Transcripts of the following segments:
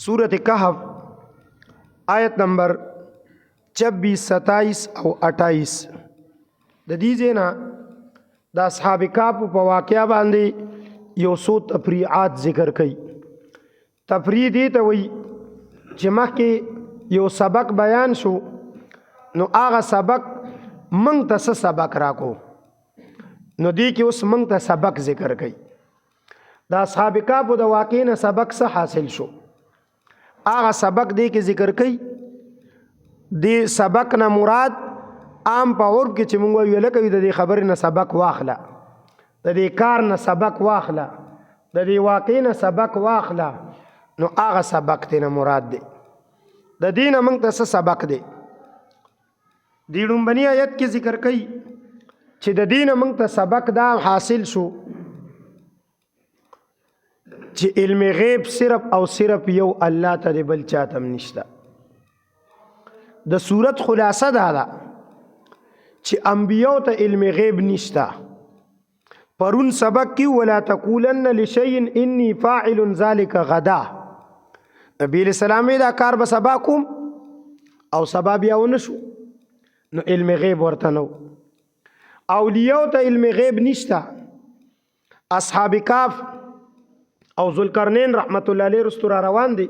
सूरत कहफ आयत नंबर 26, 27 او 28 د دې ځنا د اصحاب کهف په واقعیا باندې یو څو تفریعات ذکر کړي. تفریع دي ته وایي چې مخکې یو سبق بیان شو نو هغه سبق منږ ته څه سبق راکو نو دی کې اوس منږ ته سبق ذکر کړي. د اصحاب کهف د واقع نه سبق څه حاصل شو هغه سبق دی کې ذکر کړي. دی سبق نه مراد عام په عرب کې چې موږ ویل لکه د دې خبرې نه سبق واخله، د دې کار نه سبق واخله، د دې واقع نه سبق واخله، نو هغه سبق ته نه مراد دی. د دې نه موږ ته څه سبق دی دی لومبني آیت کې ذکر کړي چې د دې نه موږ ته سبق دا حاصل شو چې علم غیب صرف او صرف یو الله ته دی، بل چاته هم نشته. د صورت خلاصه دا ده چې انبیاء ته علم غیب نشته. پرون سبق کی ولا تقولن لشیء انی فاعل ذلك غدا، نبی علیہ السلام دا کار به سبا کوم او سبا بیا ونشو، نو علم غیب ورته نو. اولیاء ته علم غیب نشته. اصحاب کهف او ذوالقرنین رحمت الله علیه رستو را روان دي،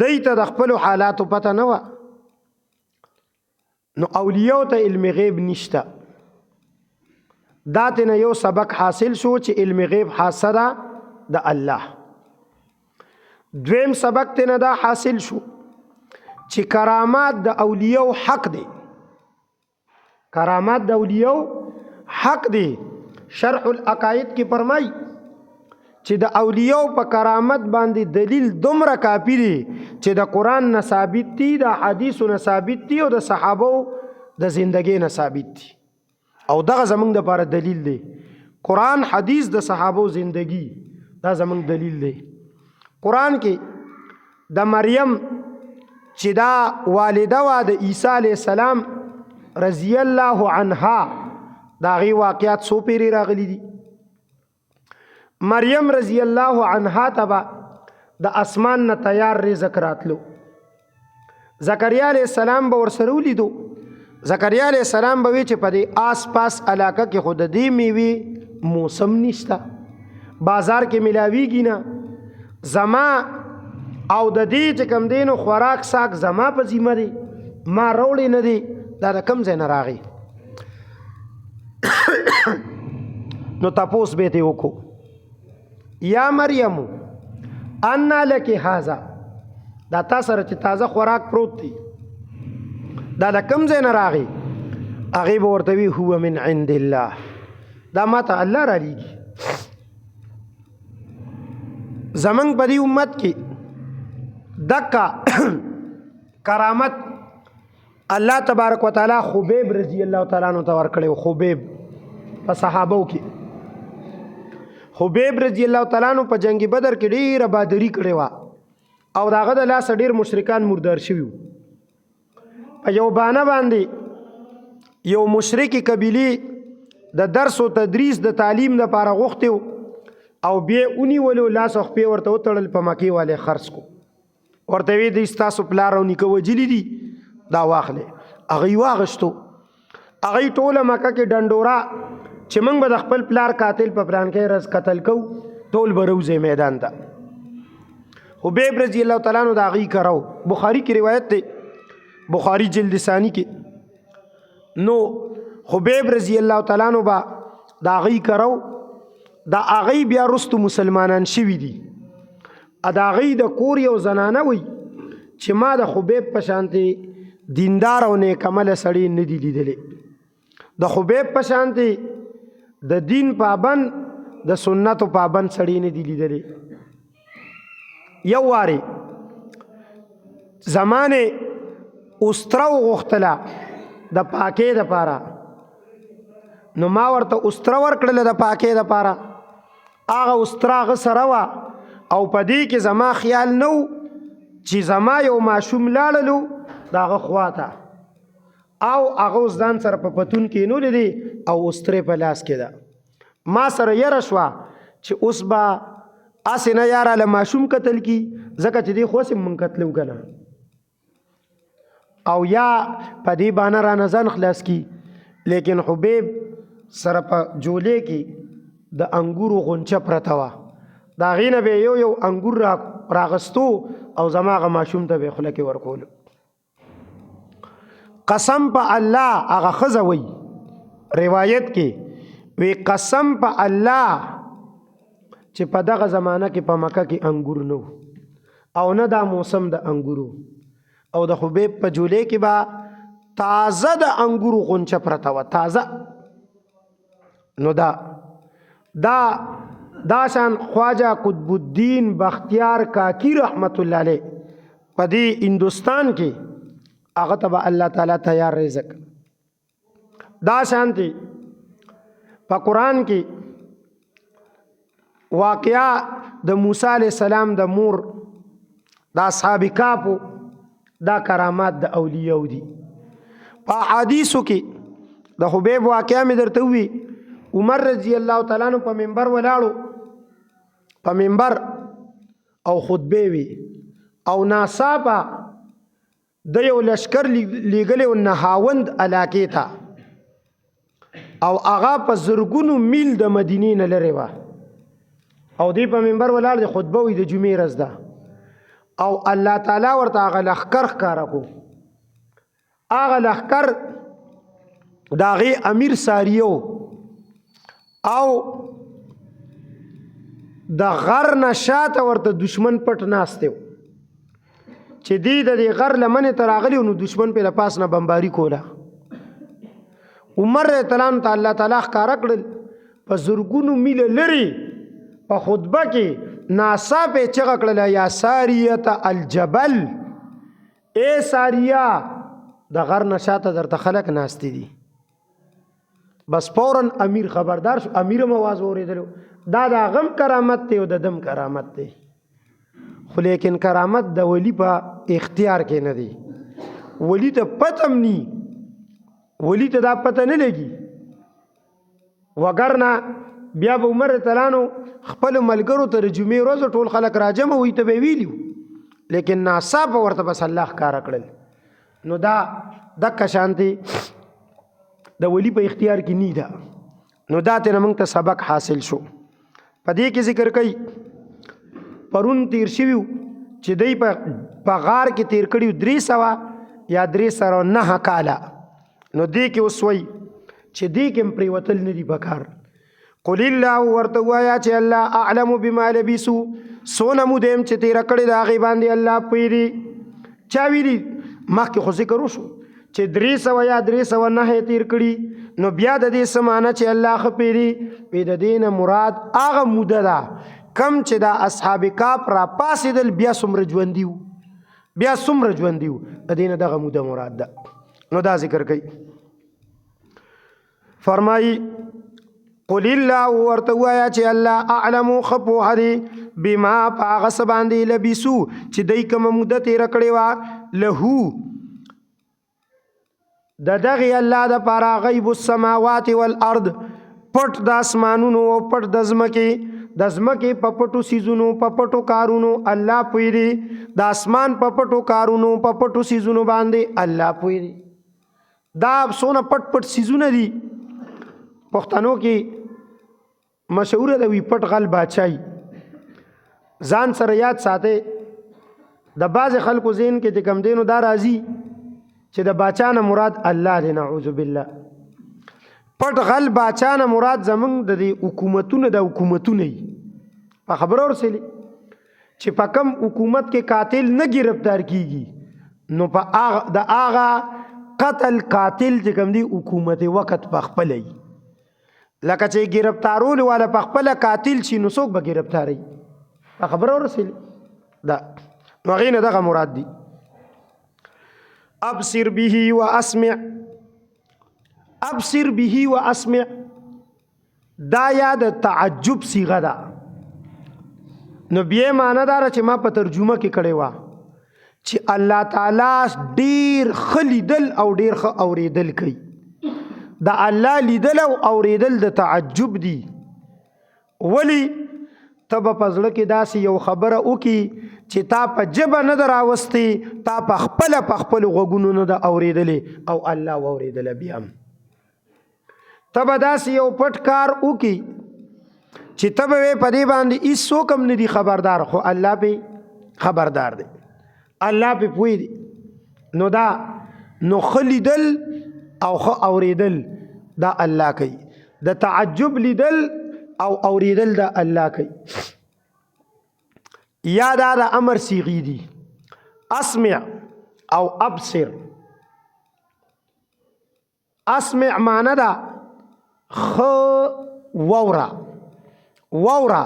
دی ته د خپل حالاتو پته نه وه، نو اولیاء ته علم غیب نشته. دا تینا یو سبق حاصل شو چې علم غیب خاصه ده د الله. دویم سبق تینا دا حاصل شو چې کرامات د اولیاء حق دی، کرامات د اولیاء حق دی. شرح العقائد کې فرمای چې د اولیاء په کرامت باندې دلیل دومره کافی دی چې د قرآن نه ثابت دي، د حدیثو نه ثابت دي، او د صحابو د زندګۍ نه ثابت دي. او دغه زمونږ دپاره دلیل دی. قرآن، حدیث، د صحابو زندگی دا زمونږ دلیل دی. قرآن کې د مریم چې دا والده وا د عیسی علیه السلام رضی الله عنها، دا غي واقعات سو پیری راغلی دي. مریم رضی الله عنها تبا د اسمان نه تیار رزق راتلو. زکریا علیہ السلام به ورسره ولیدو. زکریا علیہ السلام به وی چې په دې آس پاس علاقه کې خود دې میوي موسم نشته، بازار کې ملاویږي نه، زما او د دې چې کم دینو خوراک ساک زما په ذمہ دی، ما روړې نه دی، دا د کم ځای نه راغی. نو تپوس به ته وکړو یا مریم انا لک هذا، دا تا سره چې تازه خوراک پروت دی دا د کوم ځای نه راغی؟ هغې به ورته وي هو من عند الله، دا ما ته الله را لیږي. زمونږ په دې امت کې دکه کرامت الله تبارک وتعالی خبیب رضی الله تعالی عنہ ته ورکړی. خبیب په صحابو کې، خبیب رضی الله تعالی عنہ په جنگ بدر کې ډیره بادری کړې وه او داغه د لاس ډیر مشرکان مردار شوي. په یو بانه باندې یو مشرکی قبیلې د درس او تدریس د تعلیم لپاره غوښتي او بیا ونیولو، لاس او خپې ورته وتړل، په مکې والے خرڅ کو، ورته وی د ستاسو پلار او نیکه وجلی دي، دا واخلې. هغې واغشتو. هغې ټوله مکه کې ډنډوره چې موږ به د خپل پلار قاتل په پلانکۍ ورځ قتل کوو، ټول به روځئ میدان ته. حبیب رضی الله تعالی عنہ د هغې کرو. بخاري کې روایت دی، بخاري جلد ثانی کې. نو حبیب رضی الله تعالی عنہ به د هغې کرو، د هغې بیا رستو مسلمانان شوي دي. د هغې د کور یو زنانه وي چې ما د حبیب په شانتې دیندار او نیک عمله سړی نه دي لیدلی، د حبیب په شانتې د دین پابند د سنتو پابند سړی نه دی لیدلی. یو واری زمانه استرو غختله د پاکې د پاره، نو ما ورته استرو ورکړله د پاکې د پاره. هغه استرا هغه سره وه او په دې کې زما خیال نه و چې زما یو ماشوم لاړلو د هغه خواته او هغه اوس ځان سره په پتون کې نو لیدي او استرې په لاس کې ده. ما سره یره شوه چې اوس به اسې نه یاره له ماشوم قتل کی ځکه چې دی خو سم من قتلو کنه او یا په دې باندې را نظر خلاص کی لیکن حبیب سره په جولې کې د انګورو غونچه پرته وه د هغې نه به یو انګور راغستو او زماغه ماشوم ته به خوله کې ورکولو قسم په الله هغه ښځه وی روایت کې وی قسم په الله چې په دغه زمانه کې په مکه کې انګور نو او نه دا موسم د انګورو او د حبیب په جولې کې به تازه د انګورو غونچه پرته وه تازه نو دا شان خواجه قطب الدین بختیار کاکی رحمت الله علیه په دې هندوستان کې هغه ته به الله تعالی تیار رزق دا شانتی په قرآن کې واقعا د موسی علیہ السلام د مور د اصحاب کهف دا کرامات د اولیاء دي په حدیثو کې د حبیب واقعا مې درته وی عمر رضی الله تعالی عنہ په منبر ولاړو په منبر او خطبه وی او ناصابه د یو لشکر لیږلی و نهاوند علاقې ته او هغه په زرګونو میل د مدینې نه لرې وه او دی په منبر ولاړ دی خطبه وی د جمعې ورځ ده او الله تعالی ورته هغه لښکر ښکاره کو هغه لښکر د هغې امیر ساریه او د غر نه شاته ورته دشمن پټ ناست و چې دی د دې غر لمنې ته راغلی نو دشمن پې له پاس نه بمباري کوله عمر رضی الله عنه ته الله تعالی ښکاره کړل په زرګونو میله لرې په خطبه کې ناڅاپه چغه کړله یا ساریه الجبل اے ساریه د غر نه شاته درته خلک ناستې دي بس فوراً امیر خبردار شو امیر هم آواز واورېدلو دا د هغه هم کرامت دی او د ده هم کرامت دی خو لیکن کرامت د ولی په اختیار کې نه دی ولی ته پته هم نی ولی ته دا پته نه لګي وګرنه بیا به عمر تلانو خپل ملګرو ته د جمعې ورځ ټول خلک راجمع وي ته به ویلیو لیکن ناڅاپه ورته بس الله ښکاره کړل نو دا دکه شانتي د ولی په اختیار کې نی ده نو دا ترې موږ ته سبق حاصل شو په دې کې ذکر کوي پرون تیر شوي چې دوی په غار کې تیر کړي 300 یا 309 کاله نو دې کې اوس وایي چې دې کې هم پرېوتل نه دي پکار قل الله ورته ووایه چې الله اعلم بما لبثوا څونه موده یم چې تېره کړې د هغې باندې الله پوهېږي چا ویلي مخکې خو ذکر وشو چې 300 یا 309 تیر کړي نو بیا د دې څه معنی چې الله ښه پوهېږي وی د دې نه مراد هغه موده ده کم چې دا اصحاب کهف را پاسېدل بیا څومره ژوندي وو بیا څومره ژوندي وو د دې نه دغه موده مراد ده نو دا ذکر کوي فرمایي قل الله ورته ووایه چې الله اعلم ښه پوهه دی بما په هغه څه باندې لبثوا چې دوی کومه موده تېره کړې وه لهو د دغې الله دپاره غیب السماوات والارض پټ د اسمانونو او پټ د ځمکې د ځمکې په پټو څیزونو په پټو کارونو الله پوهېږي د اسمان په پټو کارونو په پټو څیزونو باندې الله پوهېږي دا څونه پټ پټ څیزونه دي پښتنو کې مشهوره ده وي پټ غل باچای ځان سره یاد ساتئ د بعضې خلکو ذهن کې چې کم دی نو دا راځي چې د باچا نه مراد الله دی نعوذ بالله پټ غل باچا نه مراد زمونږ د دې حکومتونه د حکومتونه وي په خبره ورسېلې چې په کم حکومت کې قاتل نه ګرفتار کیږي نو په د هغه قتل قاتل چې کوم دی حکومت وخت په خپله وي لکه چې ګرفتارولو والا په خپله قاتل شي نو څوک به ګرفتاروي په خبره ورسېلې دا نو هغې نه دغه مراد دی ابصر به واسمع ابصر به واسمع دا یا د تعجب صیغه ده نو بیا معنی داره چې ما په ترجمه کې کړې وه چې الله تعالی ډېر ښه لیدل او ډېر ښه اورېدل کوي د الله لیدل او اورېدل د تعجب دي ولی ته به په زړه کې داسې یو خبره وکړي چې تا په ژبه نه ده راوستې، تا په خپلو غوږونو نه ده اورېدلې او الله واورېدله. بیا هم ته به داسې یو پټ کار وکړي چې ته به وې په دې باندې هېڅوک هم نه دي خبردار، خو الله پې خبردار دی، الله پې پوه دی. نو ښه لیدل او ښه اورېدل دا الله کوي، د تعجب لیدل او اوریدل دا الله کوي. یا دا د امر صیغې دي، اسمع او ابصر. اسمع معنی دا وورا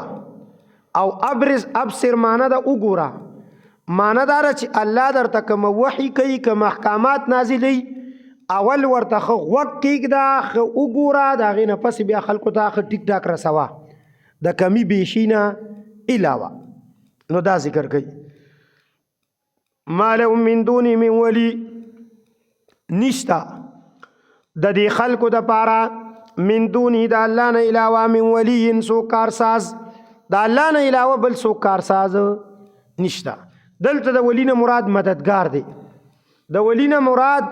او ابصر معنی دا وګوره. معنی دا چې الله درته کوم وحی کوي، کوم احکامات نازلوي، اول ورته غوږ کېږده، وګوره، د هغې نه پس بیا خلکو ته ټیک ټاک رسوه د کمی بیشي نه علاوه. نو دا ذکر کوي ما لهم من دونی من ولی، نشته د دې خلکو دپاره من دونی د الله نه علاوه من ولی څوک کارساز، د الله نه علاوه بل څوک کارساز نشته. دلته د ولی نه مراد مددگار دی، د ولی نه مراد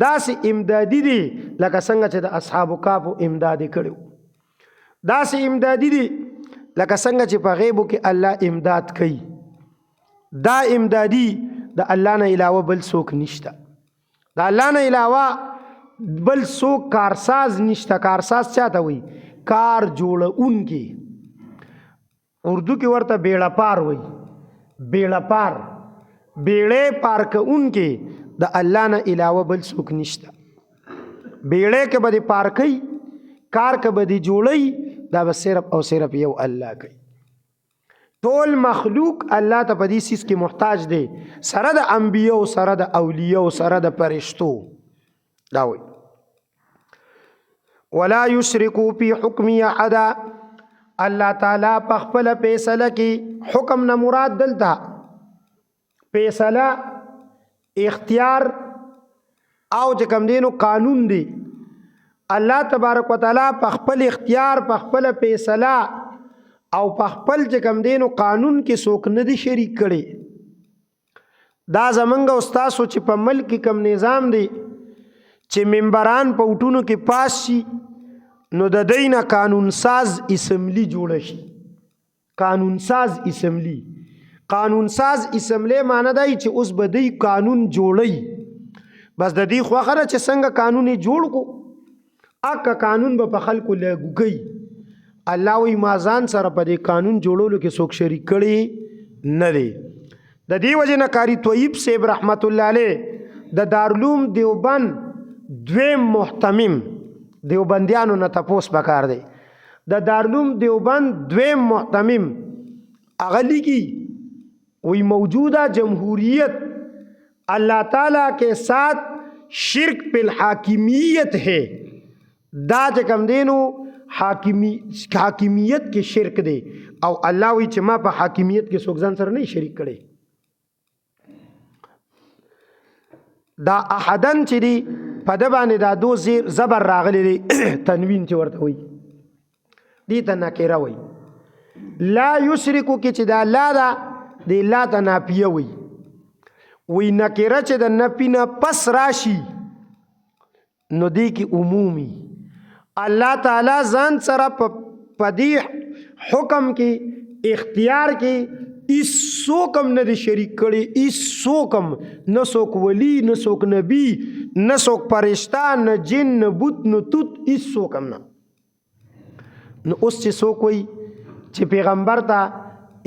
داسې امدادي دی لکه څنګه چې د اصحاب کهفو امدادي کړو، داسې امدادي دی لکه څنګه چې په غیبو کې الله امداد کوي. دا امدادي د الله نه علاوه بل څوک نشته، د الله نه علاوه بل څوک کارساز نشته. کارساز چاته وي؟ کار جوړونکی، اردو کې ورته بیړه پار وي. بیړه پار، بیړې پار کوونکی د الله نه علاوه بل څوک نشته. بیړې کې به دې پار کوي، کار کې به دې جوړوي، دا به صرف او صرف یو الله کوي. ټول مخلوق الله ته په دې سیس کې محتاج دی، سره د انبیو، سره د اولیو، سره د فرشتو. دا وایي ولا یشرکو فی حکمی احدا. الله تعالی په خپل فیصله کې، حکم نه مراد دلته فیصله، اختیار او چې کوم دینو قانون دی. الله تبارک وتعالی په خپل اختیار، په خپل فیصله او په خپل چې کوم دینو قانون کې څوک نه دی شریک کړي. دا زمونږ او ستاسو چې په ملک کې کوم نظام دی چې ممبران په وټونو کې پاس شي، نو د دوی نه قانون ساز اسمبلی جوړه شي. قانون ساز اسمبلی، قانون ساز اسمبلی معنی دی چې اوس به دوی قانون جوړي. بس د دې خوښه ده چې څنګه قانون یې جوړ کو، اکه قانون به په خلکو لاګو کوي. الله وی ما ځان سره په دې قانون جوړولو کې څوک شریک کړي نه دی. د دې وجه نه قاری طیب صاحب رحمت الله علیه د دارالعلوم دیوبند دویم محتمم، دیوبندیانو نه تپوس پکار دی، د دارالعلوم دیوبند دویم محتمم هغه لیکي وی موجودہ جمہوریت اللہ تعالیٰ کے ساتھ شرک پی الحاکمیت ہے. دا چکم دینو حاکمیت کې شرک دی، او الله وی چې ما په حاکمیت کې څوک ځان سره نه شریک کړي. دا احدن چې دی په د باندې دا دو زیر زبر راغلی دی، تنوین چې ورته وي دی ته نکره وي. لا یشرکو کې چې دا لا دا دی لا ته ناپیه وي، وی نکره چې د نپی نه پس راشي نو دی کې عمومی. الله تعالی ځان سره په دې حکم کې، اختیار کې هیڅوک هم نه دی شریک کړي، هیڅوک هم، نه څوک ولی، نه څوک نبی، نه څوک فرشته، نه جن، نه بت، نه توت، هیڅوک هم نه. نو اوس چې څوک وایي چې پیغمبر ته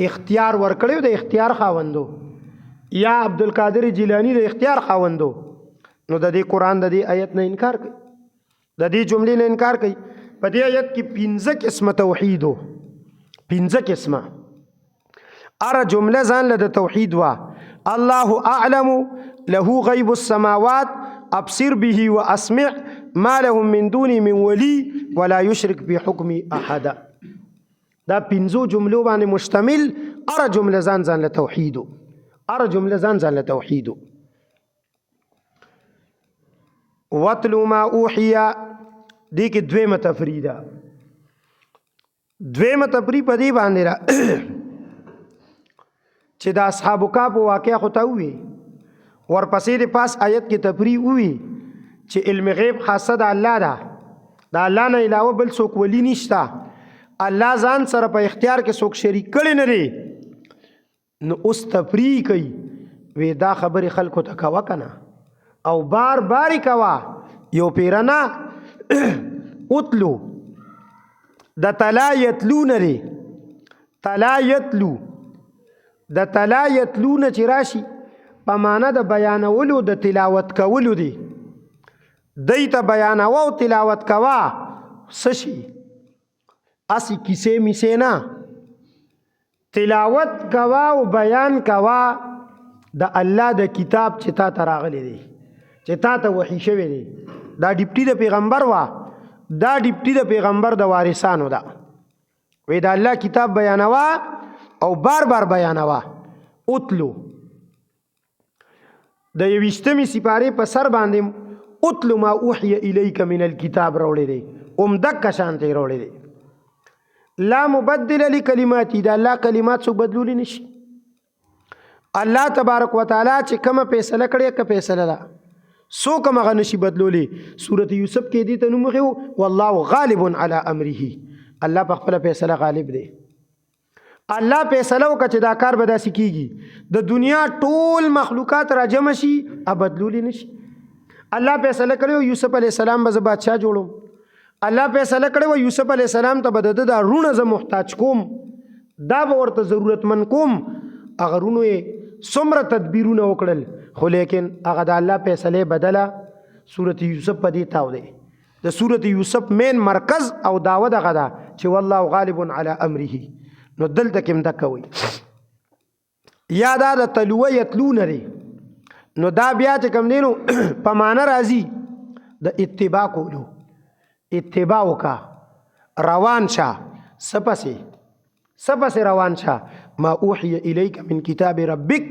اختیار ورکړی، د اختیار خاوندو، یا عبدالقادر جیلانی د اختیار خاوندو، نو د دې قرآن د دې آیت نه انکار کوي، د دې جملې نه انکار کوي. په دې آیت کې 15 قسمه توحید وو، 15 قسمه. اره جمله ځان له د توحید وا. الله اعلم له غیب السماوات ابصر به واسمع ما لهم من دوني من ولي ولا يشرك بحكم احد. دا 15 جملو باندې مشتمل. اره جمله ځان له توحید، اره جمله ځان له توحید. واتلو ما اوحي، دې کې دویمه تفریده. دویمه تفریح په دې باندې را چې د اصحاب کهف واقعه خو ته وي ورپسې د پاس آیت کې تفریح وي چې علم غیب خاصه د الله ده د الله نه علاوه بل څوک ولی نشته الله ځان سره په اختیار کې څوک شریک کړي نه دی نو اوس تفریح کوي وی دا خبرې خلکو ته کوه کنه او بار باری کوه یو پیرنا اتلو د تلا یتلو نه دی تلا یتلو د تلا یتلو نه چې راشي په معنا د بیانولو د تلاوت کولو دی دی ته بیانوه او تلاوت کوه څه شي اسی کیسې میسې نه تلاوت کوه او بیان کوه د الله د کتاب چې تا ته راغلی دی چې تا ته وحی شوی دی دا ډیپټي د پیغمبر وا دا ډیپټي د پیغمبر د وارثانو ده وی د الله کتاب بیانوه او بار بار بیانوه اتلو د 21 سپاره په سر باندې اتلو ما اوحی الیک من الكتاب راوړی دی دک شانته راوړی دی لا مبدل لکلماتی دا الله کلمات څوک بدلولی نشي الله تبارک وتعالى چې کومه فیصله کړې که فیصله ده څوک هغه نشي بدلولی سورۃ یوسف کې دي ته نوم غو والله غالب علی امره الله په خپل فیصله غالب دی الله فیصله وکړي چې دا کار به داسې کیږي د دنیا ټول مخلوقات را جمع شي بدلولی نشي الله فیصله کړو یوسف علی السلام به بادشاہ جوړو الله فیصله کړو یوسف علی السلام ته بد د رونه ز محتاج کوم دا به ورته ضرورتمن کوم هغه رونو یې څومره تدبیرونه وکړل خو لیکن هغه د الله فیصله بدله سورۃ یوسف په دې تاو دی د سورۃ یوسف مین مرکز او داوا دغه ده چې والله غالب علی امره نو دلته کوم دکوي یا دا د تلوه یتلون لري نو دا بیا چې کوم دینو په معنا راځي د اتباع کولو اتباع وکا روان شه سپسې روان شه ما اوحی الیک من کتاب ربک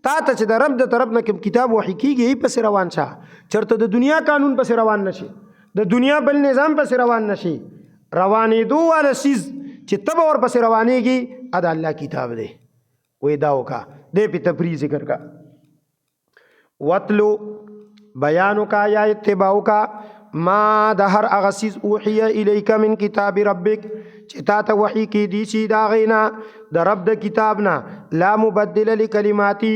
تا ته چې د رب د طرف نه کوم کتاب وحی کیږي پسې روان شه چرته د دنیا قانون پسې روان نشي د دنیا بل نظام پسې روان نشي روانې دوه ول سیز چې تب اور پسې روانېږي ادا الله کتاب دی وې دا وکا دې په تفریح ذکر کا وتلو بیانو کا یا اتباعو کا ما د هر هغه سیز اوحی الیک من کتاب ربک چې تا ته وحی کی دی شي دا غینا د رب د کتاب نه لا مبدل لکلماتی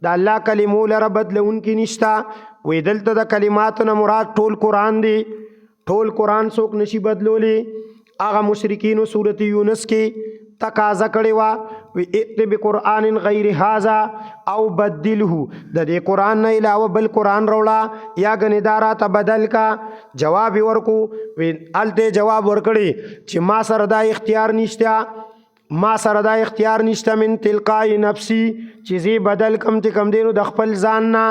د الله کلمو لره بدلون کی نشتا وې دلته د کلماتو نه مراد ټول قران دی ټول قران څوک نشي بدلولی هغه مشرکین سورۃ یونس کې تقاضا کړي وا وی ائت بقران غیر هذا او بدله د دې قران نه علاوه بل قران روړه یا غنیدارا ته بدل کا جواب ورکو وی الته جواب ورکړي چې ما سره دا اختیار نشته من تلقای نفسي چې زی بدل کم ته کم دینو د خپل ځان نه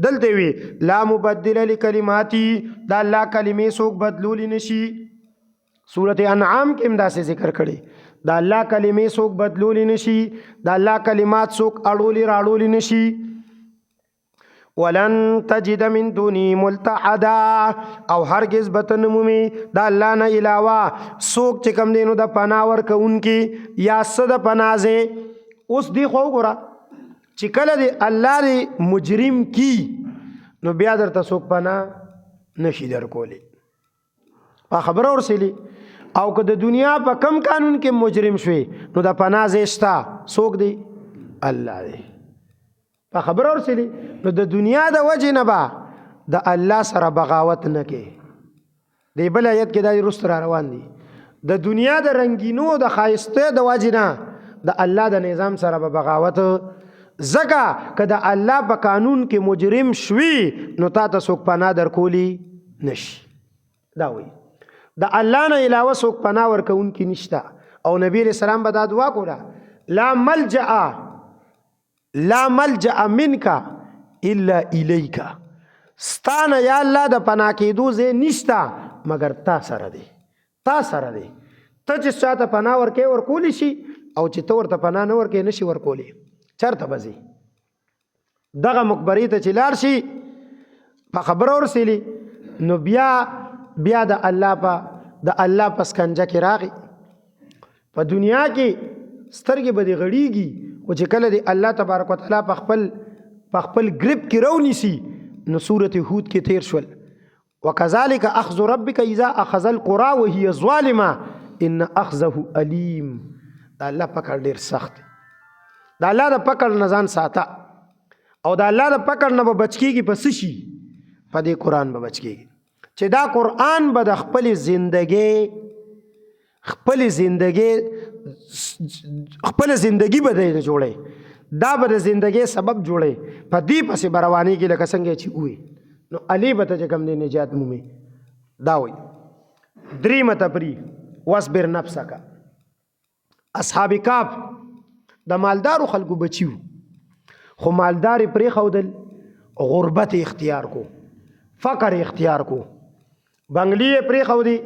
دلته وی لا مبدل لکلماتی دا الله کلمې څوک بدلولی نشي سورۃ انعام کې هم داسې ذکر کړي دا الله کلمې څوک بدلولی نشي دا الله کلمات څوک اړولی راړولی نشي ولن تجد من دوني ملتحدا او هرگز بتنمومي دا الله نه علاوه څوک چې کم دینو د پناه ورکوونکي یا صد پنازه اوس دی خو ګره چې کله دی الله دی مجرم کی نو بیا درته څوک پناه نشي درکولی په خبره ورسلی او که د دنیا په کم قانون کې مجرم شوي نو د پناه زیشتا څوک دی الله دی په خبره ورسلی نو د دنیا د وجه نه با د الله سره بغاوت نه کې دی بل آیت کې دا رست را روان دي د دنیا د رنگینو د خایسته د وجه نه د الله د نظام سره بغاوت زګه که د الله په قانون کې مجرم شوي نو تا ته څوک پناه درکولی نشي دا وایي د الله نه علاوه څوک پناه ورکوونکی نشته او نبی رسول الله به دا دعا کوله لا ملجأ منک الا الیک ستانه یا الله د پناه کېدو ځای نشته مگر تا سره دی ته چې چاته پناه ورکولی شي او چې ته ورته پناه نه ورکې نشي ورکولی چرته بځي دغه مقبرې ته چې لاړ شي په خبره ورسېلی نو بیا د الله پس کنجه کې راغی په دنیا کې سترګې به دې غړېږي خو چې کله دې الله تبارک وتعالی په خپل ګریپ کې راونیسي نو سورت هود کې تیر شول وکذلک اخذ ربک اذا اخذ القرى وهي ظالمه ان اخذه الیم. دا الله پکړ ډیر سخت. دا الله د پکړ نه ځان ساته او دا الله د پکړ نه به بچ کېږي په څه شي؟ په دې قرآن به بچ کېږي چې دا قرآن به د خپل زندگی به دی جوړی. دا به د زندگی سبب جوړی. په دې پسې به روانېږي لکه څنګه چې ووی نو علی به ته چې کوم دی نجات مومي. دا وایي دریمه تفریح واصبر نفسک. اصحاب کهف د مالدارو خلکو بچیو خو مالدار یې پرېښودل غربت اختیار کو فقر اختیار کو بنګلې یې پرېښودې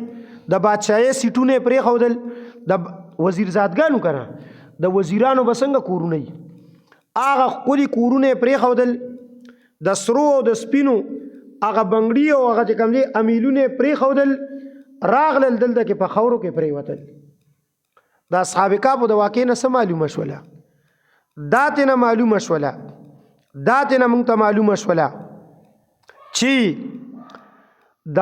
د بادشاهۍ سیټونه یې پرېښودل د وزیرزادګانو که نه د وزیرانو به څنګه کورونه وي هغه ښکلي کورونه یې پرېښودل د سرو او د سپینو هغه بنګړي او هغه چې کوم دی امیلونه یې پرېښودل راغلل دلته کې په خاورو کې پرېوتل. د اصحاب کهف د واقعې نه څه معلومه شوله؟ دا تېنه معلومه شوله دا تېنه موږ ته معلومه شوله چې د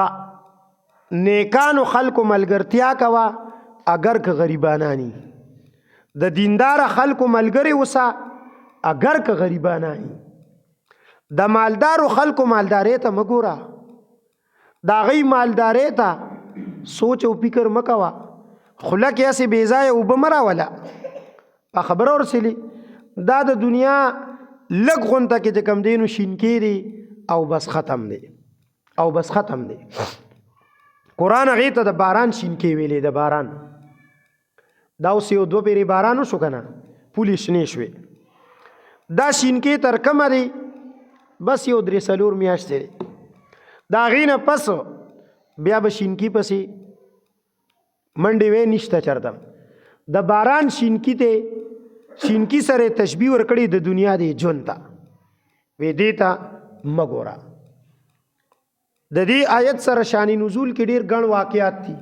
نیکانو خلکو ملګرتیا کوه اگر که غریبانانی د دیندار خلکو ملګری اوسه اگر که غریبانانی د مالدارو خلکو مالدارۍ ته مه ګوره د هغوی مالدارۍ ته سوچ او فکر مه کوه خوله کې هسې بې ځایه اوبه مه راوله په خبره ورسېلي دا د دنیا لږ غونته کې چې کوم دی نو شینکې دی او بس ختم دی قرآن هغې ته د باران شینکې ویلې د باران دا اوس یو دوه پیرې باران وشو که نه پولې شنې شوې دا شینکې تر کومه دی بس یو 3-4 میاشتې دی د هغې نه پس بیا به شینکي پسې منډې وې نشته چرته د باران شینکي سره تشبیه ورکړي د دنیا د ژوند ته وې دې ته مه ګوره. د دې آیت سره شان نزول کې ډېر ګڼ واقعات دي.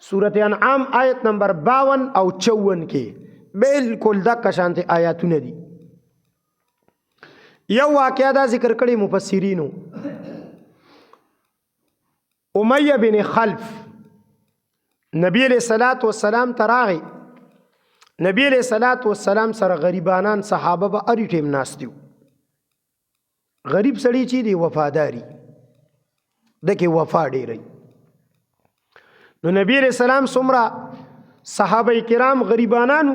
سورت انعام آیت نمبر 52 او 54 کې بالکل دقه شانتې آیاتونه دي. یو واقعه دا ذکر کړي مفسرینو امیہ بن خلف نبی علیہ الصلوۃ والسلام تراغی نبی علیہ الصلوۃ والسلام سره غریبانان صحابه به اړ ټیم ناستیو. غریب سړی چې دی وفاداری دکې وفا ډېری. نو نبی علیہ السلام څومره صحابه کرام غریبانانو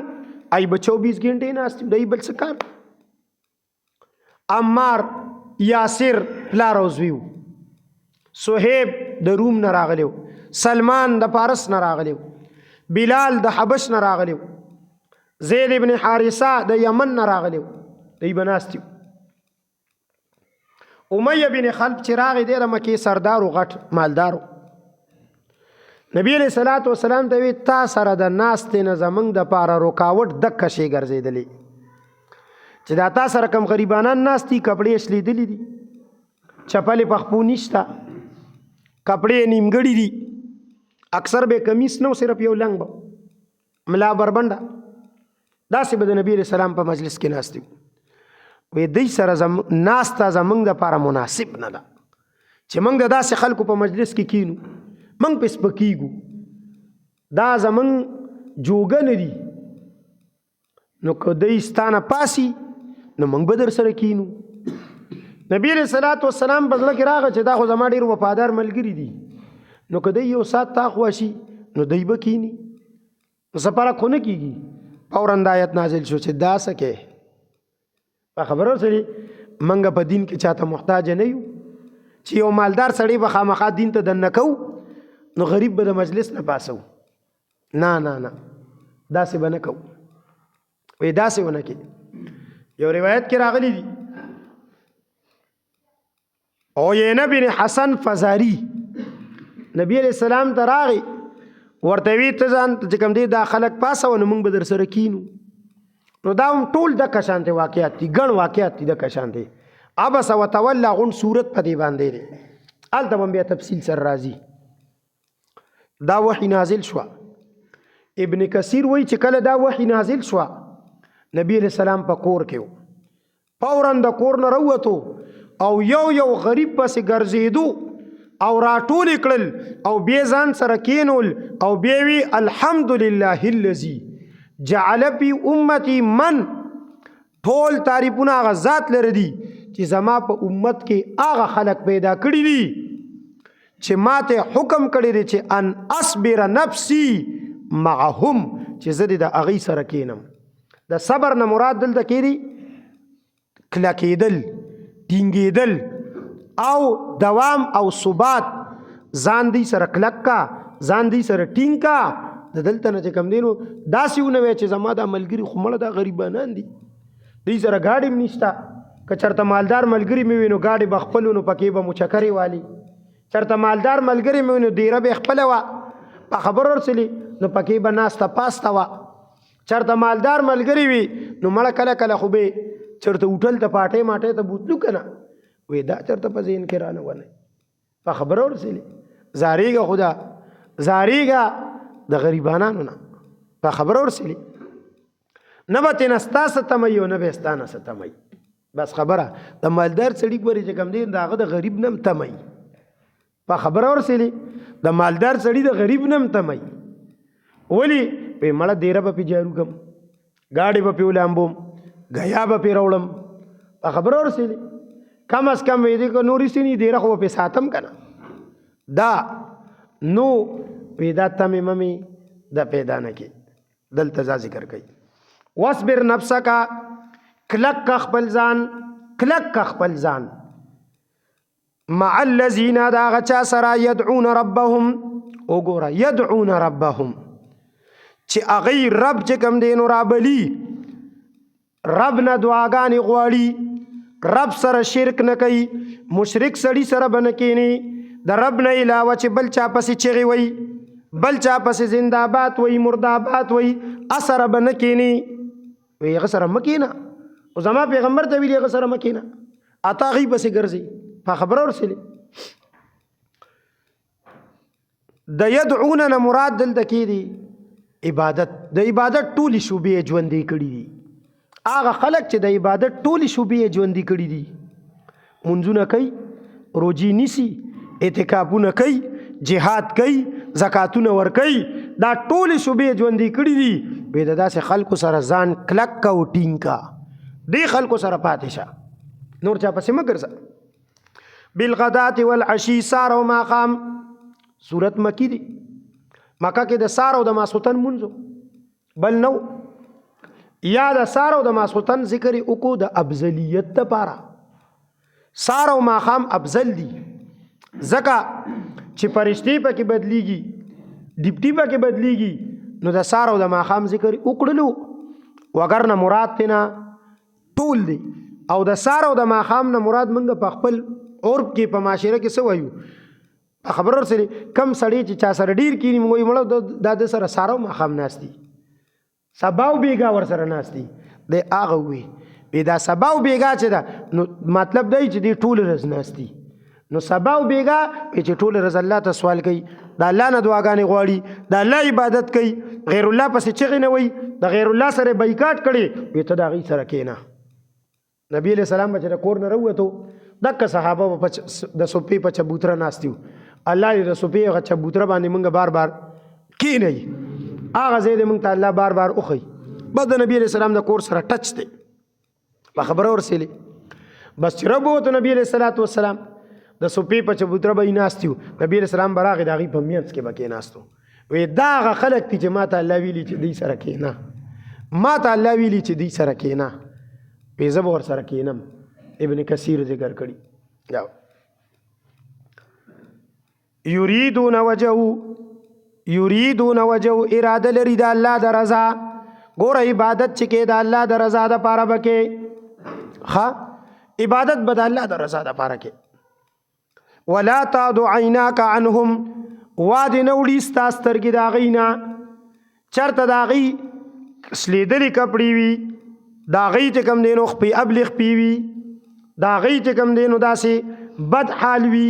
ای به 24 غنټې ناستیو دای بل څه کار. عمار یاسر پلار او زویو صہیب د روم نه راغلیو سلمان د پارس نه راغلیو بلال د حبش نه راغلیو زید ابن حارثه د یمن نه راغلیو دی بناستیو. امیہ بن خلف چې راغی دی د مکې سردارو غټ مالدارو نبی علیہ الصلوۃ والسلام ته وی تا سره د ناستې نه زمونږ د پاره رکاوټ دکه شی ګرځېدلی چې دا تا سره کم غریبانان ناستی کپړې شلیدلی دي چپلې په خپو نشته کپړې نیمګړي دي اکثر به کمیس نو صرف یو لنګ به ملا بربنده داسې به د نبی علیہ السلام په مجلس کې ناستي وی دی سره ناسته زمونږ دپاره مناسب نه ده چې موږ د داسې خلکو په مجلس کې کینو موږ پې سپکیږو دا زمونږ جوګه نه دي نو که دی ستانه پاسي نو موږ به در سره کینو. نبی علیہ الصلوۃ والسلام په زړه کې راغی چې دا خو زما ډېر وفادار ملګري دي نو که دی یو سات تا خواشي نو دی به کینی نو څه فرق خو نه کېږي. فوراً د آیت نازل شو چې دا څه کې په خبره ورسېږي موږ په دین کې چاته محتاج نه یو چې یو مالدار سړی به خامخا دین ته دننه کوو نو غریب به د مجلس نه پاسو نه داسې به نه کوو. وی داسې ونه کې یو روایت کې راغلی دي عینه بن حسن فزاری نبی علیہ السلام ته راغی ورته وی ته ځان چې کوم دی دا خلک پاسه نو موږ به در سره کینو. نو دا هم ټول دکه شانتې واقعات دي ګڼ واقعات دي دکه شانتې عبس وتولى غون صورت په دې باندې دی هلته به بیا تفصیل سره راځي. دا وحی نازل شوه ابن کثیر وایي چې کله دا وحی نازل شو نبی علیہ السلام په کور کې فوراً د کور نه راووتو او یو غریب پسې ګرځېدو او راټول کړل او بیا ځان سره کینول او بیا وی الحمدلله الذی جعل فی امتی من ټول تعریفونه هغه ذات لري دي چې زما په امت کې هغه خلق پیدا کړی دي چې ماته حکم کړی دی چې ان اصبر نفسی معهم چې زه د هغې سره کینم د صبر نه مراد دلته کې دی کلکېدل ټینګېدل او دوام او ثبات ځان دی سره کلک کا ځان دی سره ټینګ کا د دلته نه چې کوم دی نو داسې ونه وی چې زما دا ملګري خو مړه دا غریبانان دي دوی سره ګاډي هم نشته که چېرته مالدار ملګري مې وي نو ګاډي به خپل نو پکې به مو چکرې والي چېرته مالدار ملګري مې وي نو دیره به یې خپله وه په خبر ورسلي نو پکې به ناسته پاسته وه چېرته مالدار ملګري وي نو مړه کله کله خو به چېرته هوټل ته پاټۍ ماټۍ ته بوتلو که نه وی دا چېرته په ذهن کې رانه ونی په خبره ورسلي زاریږه خدا زاریږه د غریبانانو نه په خبره ورسلي نه به تېنه ستا څه تمی او نه به یې ستا نه څه تمی بس خبره د مالدار سړي ګورې چې کوم دی د هغه د غریب نه هم تمی په خبره ورسلي د مالدار سړي د غریب نه هم تمی ولې وی مړه دیره به پې جارو کم ګاډي به پې ولامبوم ګیا به پې راوړم په خبره ورسلي کم از کم ویدی که نوری سینی دیره خو پی ساتم کنا دا نو ویدا تمی ممی دا پیدا نکی دل تزا ذکر کئی وصبر نفسکا کلک کا خپل ځان مع الذین دا غچا سرا یدعون ربهم او گورا یدعون ربهم چی اغی رب چکم دینو رابلی رب نه دعاګانې غواړي رب سره شرک نه کوي مشرک سړي سره به نه کینی د رب نه علاوه چې بل چا پسې چغې وي بل چا پسې زنده‌باد وي مرده‌باد وي سره به نه کینی وی هغه سره مه کینه او زما پیغمبر ته ویلي هغه سره مه کینه اته هغې پسې ګرځي په خبره ورسلي د یدعون نه مراد دلته کې دی عبادت د عبادت ټولې شوبې ژوندۍ کړي دي هغه خلق چې د عبادت ټولې شوبې ژوندۍ کړي دي منځونه کوي روجي نیسي اعتکافونه کوي جهاد کوي زکاتونه ورکوي دا ټولې شوبې ژوندۍ کړي دي بې د داسې خلکو سره ځان کلک کا او ټینګ کا دې خلکو سره پاتې شه نور چا پسې مه ګرځه بالغداة والعشي سار او ماښام صورت مکی دی مکه کې د سار او د ماسخوتن منځو بل نو یا د سار او د ماسخوتن ذکر وکړو د افضلیت لپاره سار او ماښام افضل دي ځکه چې فرشتې پکې بدلیږي ډیپټي پکې بدلیږي نو د سار او د ماښام ذکر وکړلو وګر نه مراد تینا ټول دی او د سار او د ماښام نه مراد موږ په خپل عرب کې په معاشره کې څه وایو خبر سره کم سړی چې چا سره ډیر کینی موږ مړه د سره سار او ماښام ناشتي سباو بیگا ور سره ناشتي د هغه وی دا سباو بیگا چې دا نو مطلب دی چې دی ټول ورځ ناشتي نو سباو بیگا چې ټول ورځ الله ته سوال کوي د الله نه دعاګانې غواړي د الله عبادت کوي غیر الله پسې چغې نه وي د غیر الله سره بایکاټ کړي وی ته د هغې سره کېنه نبی علیہ السلام به چې د کور نه راووتو دکه صحابه به د سپې په چبوتره ناستي الله دې د سپې هغه چبوتره باندې موږ بار بار کېنئ هغه ځای دې موږ ته الله بار بار وښي بس د نبی علیہ السلام د کور سره ټچ دی په خبره ورسېلې بس چې رب ووتو نبی علیہ الصلاۃ والسلام د سپې په چبوتره به یې ناستي نبی علیہ السلام به راغی د هغې په منځ کې به کېناستو وی دا هغه خلک دي چې ما ته الله ویلي چې دوی سره کېنه ما ته الله ویلي چې دوی سره کېنه وی زه به ورسره کېنم ابن کثیر ذکر کړي یریدون وجهه اراده لري د الله د رضا ګوره عبادت چې کې د الله د رضا د پاره بکې ها عبادت به د الله د رضا د پاره کې ولا تعد عیناک عنهم واد نوړي ستا سترګې د هغې نه چېرته د هغې سلیدلې کپړې وي د هغې چې کوم دی نو خپې ابلې خپې وي د هغې چې کوم دی نو داسې بد حال وي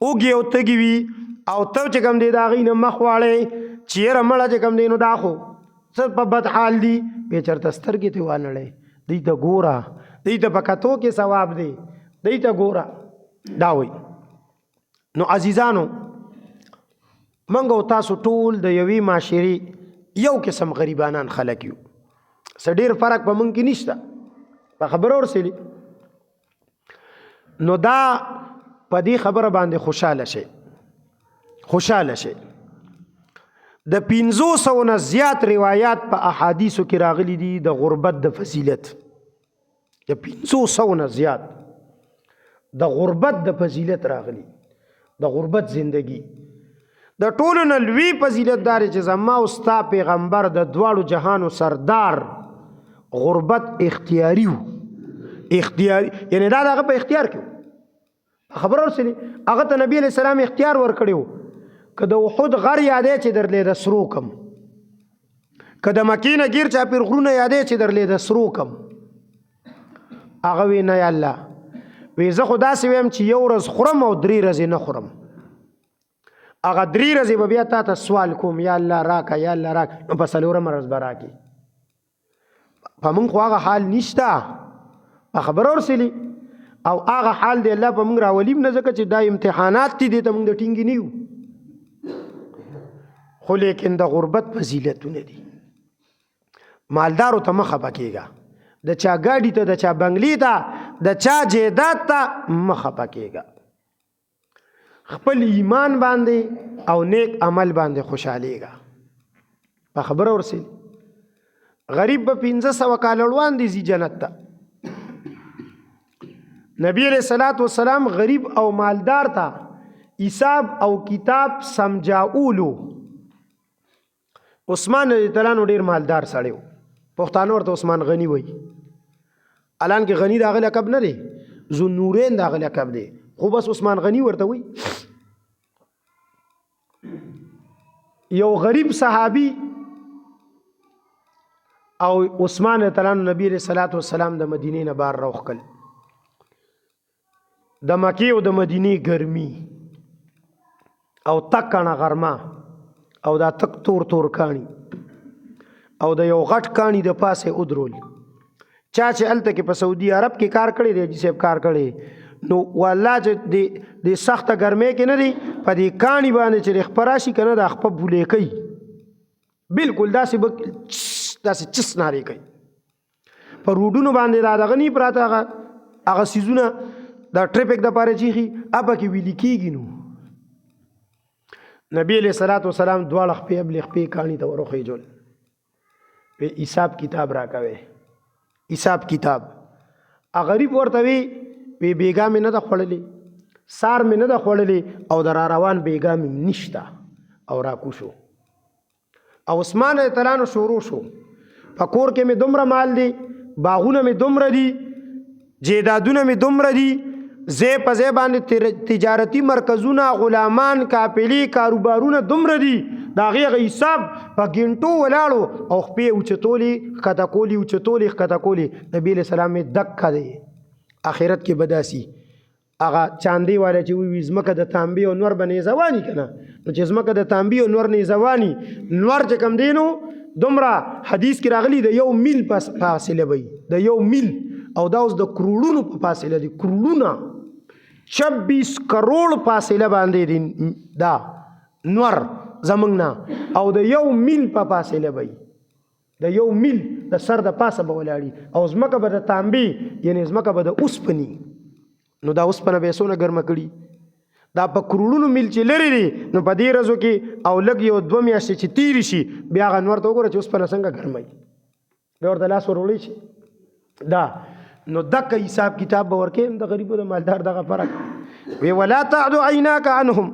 اوږې او تږي وي او ته چې کوم دی د هغې نه مخ واړی چیرې مړه چې کوم دی نو دا خو څه په بد حال دي بیا چېرته سترګې ته وانړی دوی ته ګوره دوی ته په کتو کې ثواب دی دوی ته ګوره دا وایي نو عزیزانو موږ او تاسو ټول د یوې معاشرې یو قسم غریبانان خلک یو څه ډېر فرق په موږ کې نشته په خبره ورسېلي نو دا په دې خبره باندې خوشحاله شي د 500 نه زیات روایات په احادیثو کې راغلي دي د غربت د فضیلت د 500 نه زیات د غربت د فضیلت راغلي د غربت زندگی د ټولو نه لوی فضیلت دار چې زما او ستا پیغمبر د دواړو جهانو سردار غربت اختیاري یعنی دا دغه په اختیار کې خبر ورسېلي هغه ته نبی علیہ السلام اختیار ورکړی و که د احد غر یادې چې درلې د سرو کم که د مکې نه ګیر چاپېر غرونه یادې چې درلې د سرو کم هغه وی نه یا الله وی زه خو داسې ویم چې یو ورځ خورم او 3 ورځې نه خورم هغه 3 ورځې به بیا تا ته سوال کوم یا الله راکه یا الله راکه نو په 4مه ورځ به راکې په موږ خو هغه حال نشته په خبره ورسېلي او هغه حال دی الله په موږ راولیم نه ځکه چې دا امتحانات دي دې ته موږ د ټینګې نه یو خو لیکن د غربت فضیلتونه دي مالدارو ته مخه پکېږه د چا ګاډي ته د چا بنگلې ته د چا جیدات ته مخه پکېږه خپل ایمان باندې او نیک عمل باندې خوشحالېږه په خبره ورسېږي غریب به 500 کال روان دي زی جنت ته نبی علیہ الصلوۃ والسلام غریب او مالدار ته حساب او کتاب سمجاولو عثمان رضی الله عنه ډیر مالدار سړی و پښتانه ورته عثمان غنی وای الان کې غنی داغه لقب نه دی ذو نورین داغه لقب دی خو بس عثمان غنی ورته وای یو غریب صحابي او عثمان رضی الله عنه نبی رسول الله والسلام د مدینې نه بار روخ کړ د مکې او د مدینې ګرمي او تکنه غرمه او دا تک تور کانی او د یو غټ کانی د پاسه ودرول چا چې الته کې په سعودي عرب کې کار کړی دی چې کار کړی نو والله چې د سخته ګرمۍ کې نه دی په دې کانی باندې چې خبراشي کنه د خپل بولې کوي بالکل داسې چس ناری کوي په روډونو باندې دا دغه نی پراته هغه سيزونه دا ټریفیک د پاره چیخي اپا کې ویل کېږي نو نبی علیہ الصلوۃ والسلام دواړه خپې کانی ته ورخې جوړ په حساب کتاب راکوي حساب کتاب غریب ورته وی بیګا مې نه د خړلې سار مې نه د خړلې او در روان بیګا مې نشتا او را کو شو او عثمان تعالی شروع شو پکور کې مې دومره مال دی باغونه مې دومره دي جیدادونه مې دومره دي زی په زی باندې تجارتی مرکزونه غلامان کاپلی کاروبارونه دومره دي دا غیغه حساب په ګنټو ولاړو او خپې اوچتولي کتاکولي کتاکولي نبی علیہ السلام دک دی اخرت کې بداسي هغه چاندي والا چې وي زمکه د تانبي او نور بنې زواني کنه نو چې زمکه د تانبي او نور نه زواني نور چې کم دینو دومره حدیث کې راغلي د 1 میل پس فاصله وي د 1 میل او دا اوس د کروڑونو په فاصله دي کروڑونه 26 کروڑ فاصله باندې دي دا نور زمنګ نه او د 1 میل په فاصله وي د 1 میل د سر د پاسه به ولاړی او زمکه به د تانبي یعنی زمکه به د اوسپنی نو دا اوسپنه به سونه ګرمه کړي دا په کروڑونو میل چې لري دي نو په دې ورځو کې او لګ یو 2 میاشتې چې تیر شي بیا غنور ته وګوره چې اوسپنه څنګه ګرمي به ورته لاس ورولې شي دا نو دک حساب کتاب به ورکې د غریب او د مالدار دغه فرق وی ولا تعد عیناک عنهم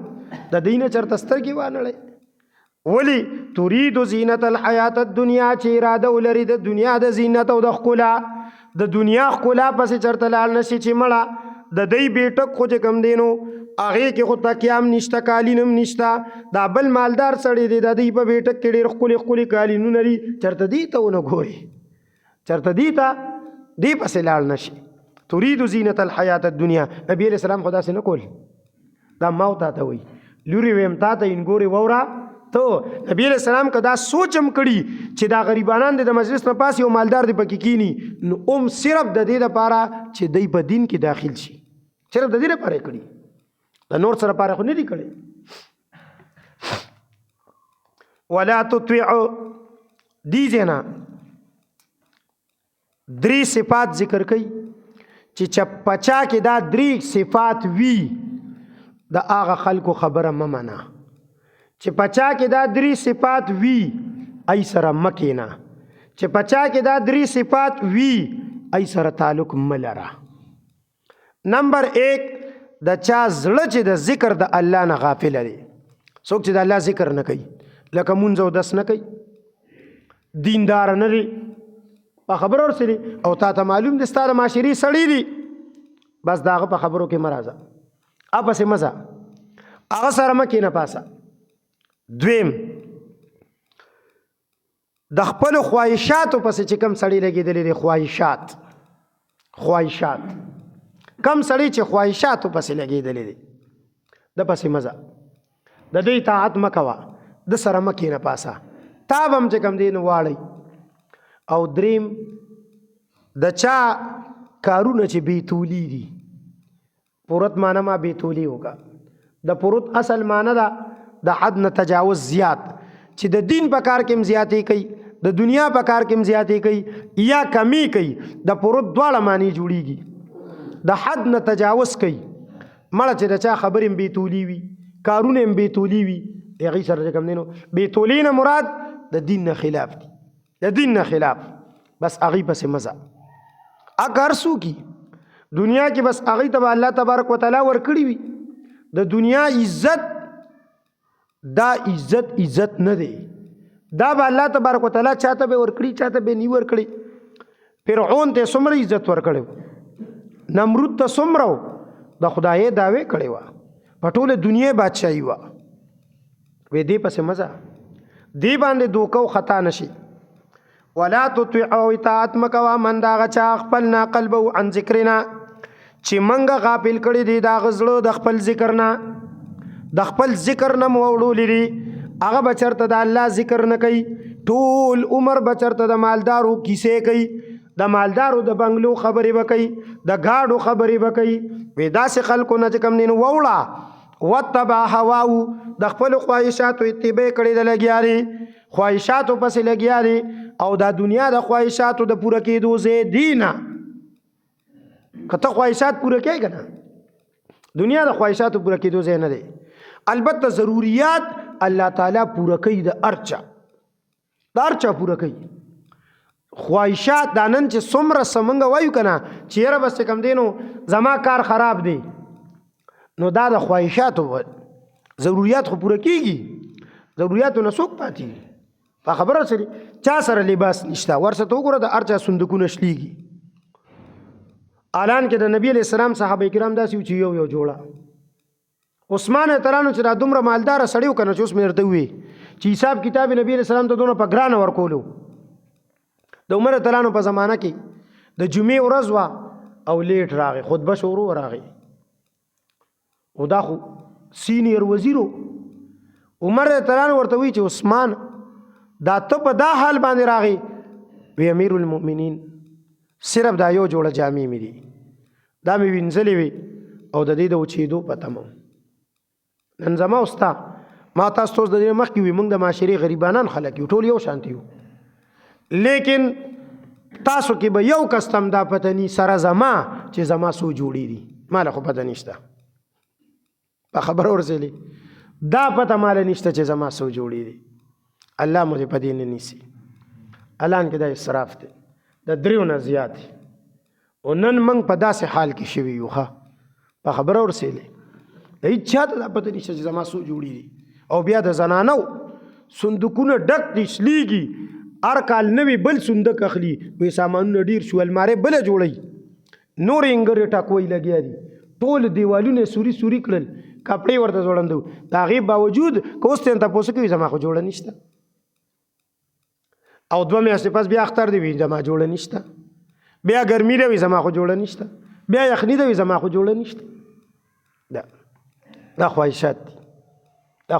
د دینه چرته سترګې وانړې ولی تريد زینت الحیات الدنیا چې اراده ولري د دنیا د زینت او د ښکلا د دنیا ښکلا پسې چرته لاړ نشي چې مړه د دې بیٹک خو چې کم دینو هغه کې خو تکیام نشته کالینم نشته دا بل مالدار سړی دی د دې په بیٹک کې ډېر ښکلي کالینونه لري چرته دی ته ونه ګوري چرته دی ته دی پسې لاړ نشي تريد زینت الحیات الدنیا نبی علیہ السلام خدا سے نه کول دا ما ته وي لوري ویم تا ته انګوري وورا ته نبی علیہ السلام که دا سوچم کړي چې دا غریبانان د مجلس نه پاس یو مالدار دی پکې کینی نو صرف د دې لپاره چې دی په دین کې داخل شي صرف د دې لپاره کړي د نور سره لپاره خو نه دی کړي ولا تطيع دی جنا درې صفات ذکر کړي چې پچا کې دا درې صفات وی د هغه خلکو خبره ممنه چې پچا کې دا درې صفات وی ای سره مکینا چې پچا کې دا درې صفات وی ای سره تعلق ملره نمبر 1 د چا زړه چې د ذکر د الله نه غافل دی څوک چې د الله ذکر نه کوي لکه مونږ او دس نه کوي دیندار نه دی په خبرو ورسره او تا ته معلوم دي ستاره معاشري سړی دی بس داغه په خبرو کې مرزه اپسې مزه هغه سره مکه نه پاسه دویم د خپل خواهشاتو پسې چې کم سړی لګېدلې دي خواهشات کم سړی چې خواهشاتو پسې لګېدلې دي د پسې مزه د دې اطاعت مکوا د سره مکه نه پاسه تاب هم چې کم دین واړی او دریم د چا کارونه چې بیتولی دي پورت معنی ما بیتولی ہوگا د پورت اصل معنی دا د حد نه تجاوز زیات چې د دین په کار کې زیاتی کوي د دنیا په کار کې زیاتی کوي یا کمی کوي د پورت دواړه معنی جوړیږي د حد نه تجاوز کوي مړه چې د چا خبرې بیتولی وي کارونه بیتولی وي هغه سره کوم دینو بیتولی نه مراد د دین نه خلاف دي د دین نه خلاف بس هغه پسې مزه اگر سو کی دنیا کې بس هغه ته الله تبارک وتعالى ور کړی وي د دنیا عزت دا عزت نه دی دا به الله تبارک وتعالى چاته به ور کړی چاته به نی ور کړی فرعون ته څومره عزت ور کړو نمرود ته څومره د خدای داوی کړی و په ټوله دنیا بادشاہي و وې دې پسې مزه دی باندې دوکو خطا نشي ولا تطيع او اطاعت مکوا من دا غچا خپل نا قلب عن ذکرنا چې منګه غافل کړي دي دا غزړو د خپل ذکر نه د خپل ذکر نه موړول لري هغه بچرته د الله ذکر نه کوي ټول عمر بچرته د مالدارو کیسې کوي د مالدارو د بنگلو خبرې وکي د گاډو خبرې وکي وې داسې خلکو نه کم دین ووړه وتبع هواو د خپل خواهشاتو اتباع کړي د لګیاري خواهشاتو پسې لګیاري او دا دنیا د خواهشاتو د پوره کېدو زه دینه کته خواهشات پوره کوي کنه دنیا د خواهشاتو پوره کېدو زه نه دی البته ضرورت الله تعالی پوره کوي د ارچا پوره کوي خواهشات دانن چې څومره سمنګ وایو کنه چیرې بس کم دینو زما کار خراب دی نو دا د خواهشاتو ضرورت خو پوره کیږي ضرورتو نه څوک پاتې په خبره سره چا سره لباس نشته ورسته وګوره د ارچا صندوقونه شليږي اعلان کې د نبی علیہ السلام صحابه کرام داسې چې یو جوړه عثمان ترانو چې را دومره مالدار سړیو کنه چې اوس مرته وي چې حساب کتاب نبی علیہ السلام ته دونه په ګران ورکولو د عمر ترانو په زمانہ کې د جمعې ورځ وا او لیټ راغی خطبه شروع راغی او دا خو سینیر وزیرو عمر ترانو ورته وی چې عثمان دا ته په دا حال باندې راغی وی امیر المؤمنین صرف دا یو جوړه جامې مې دي دا مې وینځلې وي او د دې د وچېدو پته مو نن زما اوستا ما تاسو د دې مخکې وي موږ د معاشري غریبانان خلک یو ټول یو شانتي یو لیکن تاسو کې به یو کستم دا پته ني سره زما چې زما سو جوړې دي مال خو پته نشته په خبر ورسېلې دا پته مال نشته چې زما سو جوړې دي الله مو دې په دې نه نیسي الان کې دا اسراف دی د دریو نه زیات او نن موږ په داسې حال کې شوي یو ښه په خبره ورسېلې د هېڅ چا ته دا پته نشته چې زما سو جوړې دي او بیا د زنانو صندوقونه ډک دي شلېږي هر کال نوی بل صندوق اخلي وې سامانونه ډېر شو المارۍ بله جوړوي نور انګرې ټاکوي لګیا دي ټول دیوالونه سوري سوري کړل کپړې ورته ځوړندو د هغې باوجود که اوس ته تپوس کوي زما خو جوړه نشته او 2 میاشتې پس بیا اختر دی وي زما جوړه نشته بیا ګرمي دی وي زما خو جوړه نشته بیا یخني دی وي زما خو جوړه نشته دا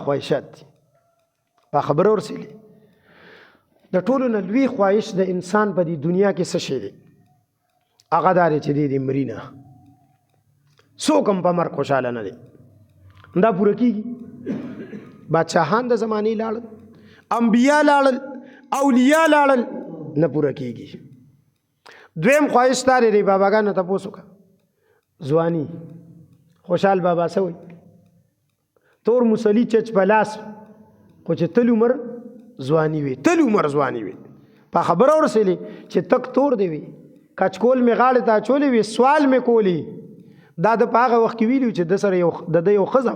خواهشات دي په خبره ورسېلې د ټولو نه لوی خواهش د انسان په دې دنیا کې څه شی دی هغه دا دی چې دی مرینه څوک هم په مرګ خوشحاله نه دی دا پوره کېږي بادشاهان د زمانې لاړل انبیا لاړل اولیا لاړل نه پوره کېږي دویم خواهش دا دی باباګانو تپوس وکړه ځواني خوشحال بابا څه وایي تور مسلي چچ په لاس خو چې تل عمر ځواني وي تل عمر ځواني وي په خبره ورسېلې چې تک تور دی وي کچکول مې غاړې ته اچولې وي سوال مې کولی دا د په هغه وخت کې ویلي چې د سره د ده یو ښځه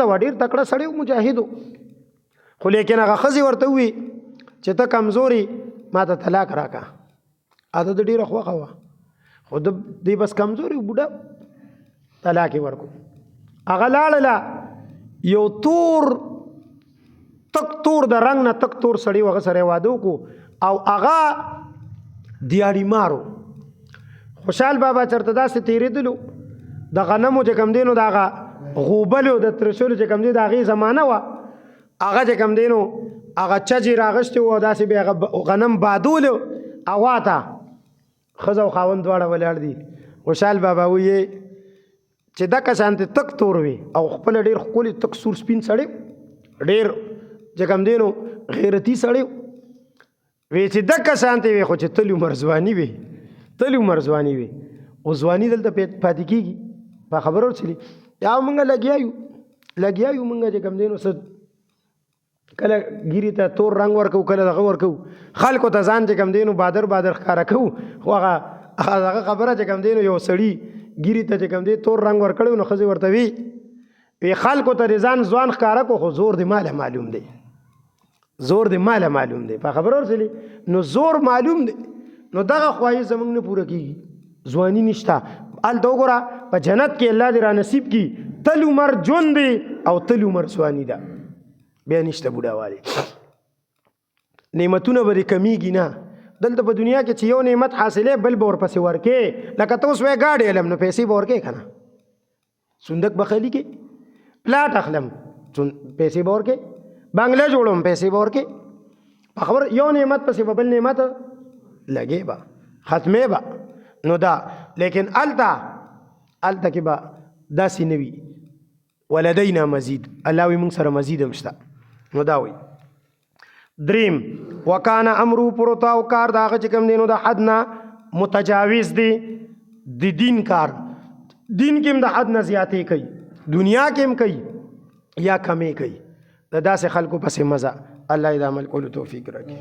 وه ډېر تکړه سړی و مجاهد و خو لیکن هغه ښځې ورته ووي چې ته کمزوري ما ته طلاق راکړه اته د ډېره خوښه وه خو دی بس کمزوري بوډا طلاق یې ورکړو هغه لاړله یو تور تک تور د رنګ نه تک تور سړی هغه سره واده وکړو او هغه دیاړي مارو خوشحال بابا چرته داسې تېرېدلو د غنمو چې کم دینو د هغه غوبلو د ترشلو چې کم دی د هغې زمانه وه هغه چې کم دینو هغه چجې راغشتې وو داسې بیا هغه غنم بادولو هوا ته ښځه او خاوند دواړه ولاړ دي خوشحال بابا وایي چې دکه شانتې تک تور وي او خپله ډېر ښکلي تک سور سپین سړی ډېر چې کم دینو غیرتي سړی وی چې دکه شانتې وي خو چې تل عمر ځواني وي تل عمر ځواني وي او ځواني دلته پاتې کېږي په خبره ورسېلې یا موږ لګیا یو موږ چې کم دینو څه کله ګیري ته تور رنګ ورکو کله دغه ورکو خلکو ته ځان چې کم دینو بادر ښکاره کوو خو هغه خبره چې کم دینو یو سړي ګیري ته چې کم دی تور رنګ ورکړی نو ښځې ورته وي خلکو ته د ځان ځوان ښکاره کو خو زور د ماله معلوم دی په خبره ورسېلې نو زور معلوم دی نو دغه خواهش زموږ نه پوره کېږي ځواني نشته هلته وګوره په جنت کې الله دې را نصیب کړي تل عمر ژوند دی او تل عمر ځواني ده بیا نشته بوډاوالی نعمتونه به دې کمیږي نه دلته په دنیا کې چې یو نعمت حاصلې بل به ورپسې ورکې لکه ته اوس وایې ګاډی علم نو پیسې به ورکې که نه صندوق به خالي کې پلاټ اخلم پیسې به ورکې بنګله جوړوم پیسې به ورکې په خبر یو نعمت پسې به بل نعمت لګې به ختمې به نو دا لیکن الته کې به داسې نه وي ولدینا مزید الله وي موږ سره مزید هم شته نو دا وایي دریم وکانا امرو پروتا او کار دا هغه چې کوم دی نو د حد نه متجاوز دی د دین کار دین کې هم د حد نه زیاتې کوي دنیا کې هم کوي یا کمې کوي د داسې خلکو پسې مزه الله دې عمل کولو توفیق راکړي